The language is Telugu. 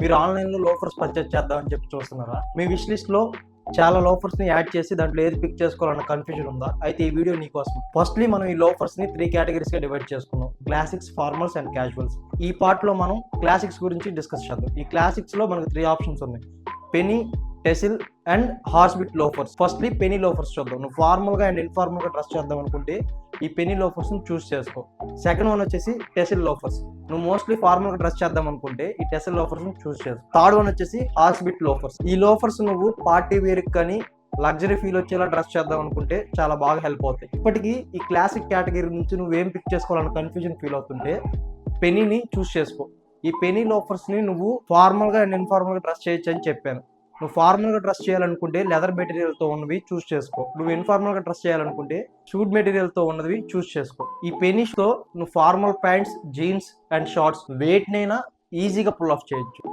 మీరు ఆన్లైన్లో లోఫర్స్ పర్చేజ్ చేద్దామని చెప్పి చూస్తున్నారా? మీ విష్ లిస్ట్లో చాలా లోఫర్స్ని యాడ్ చేసి దాంట్లో ఏది పిక్ చేసుకోవాలన్న కన్ఫ్యూజన్ ఉందా? అయితే ఈ వీడియో నీకోసం. ఫస్ట్లీ మనం ఈ లోఫర్స్ని 3 కేటగిరీస్గా డివైడ్ చేసుకున్నాం: క్లాసిక్స్, ఫార్మల్స్ అండ్ క్యాజువల్స్. ఈ పార్ట్లో మనం క్లాసిక్స్ గురించి డిస్కస్ చేద్దాం. ఈ క్లాసిక్స్లో మనకు 3 ఆప్షన్స్ ఉన్నాయి: penny, tassel and horse bit loafers. Firstly penny loafers చూద్దాం. నువ్వు ఫార్మల్గా అండ్ ఇన్ఫార్మల్గా డ్రెస్ చేద్దాం అనుకుంటే ఈ పెనీ లోఫర్స్ని చూస్ చేసుకో. సెకండ్ వన్ వచ్చేసి టెసిల్ లోఫర్స్. నువ్వు మోస్ట్లీ ఫార్మల్గా డ్రెస్ చేద్దాం అనుకుంటే ఈ టెసిల్ లోఫర్స్ని చూస్ చేసుకో. థర్డ్ వన్ వచ్చేసి హార్స్ బిట్ లోఫర్స్. ఈ లోఫర్స్ నువ్వు పార్టీ వేర్కి కానీ లగ్జరీ ఫీల్ వచ్చేలా డ్రెస్ చేద్దాం అనుకుంటే చాలా బాగా హెల్ప్ అవుతాయి. ఇప్పటికీ ఈ క్లాసిక్ కేటగిరీ నుంచి నువ్వేం పిక్ చేసుకోవాలని కన్ఫ్యూజన్ ఫీల్ అవుతుంటే పెనీని చూస్ చేసుకో. ఈ పెనీ లోఫర్స్ని నువ్వు ఫార్మల్గా అండ్ ఇన్ఫార్మల్గా డ్రెస్ చేయొచ్చు అని చెప్పాను. నువ్వు ఫార్మల్గా డ్రెస్ చేయాలనుకుంటే లెదర్ మెటీరియల్తో ఉన్నవి చూస్ చేసుకో. నువ్వు ఇన్ఫార్మల్గా డ్రెస్ చేయాలనుకుంటే షూట్ మెటీరియల్తో ఉన్నవి చూస్ చేసుకో. ఈ పెనీస్తో నువ్వు formal pants, jeans and shorts వేటినైనా ఈజీగా పుల్ ఆఫ్ చేయొచ్చు.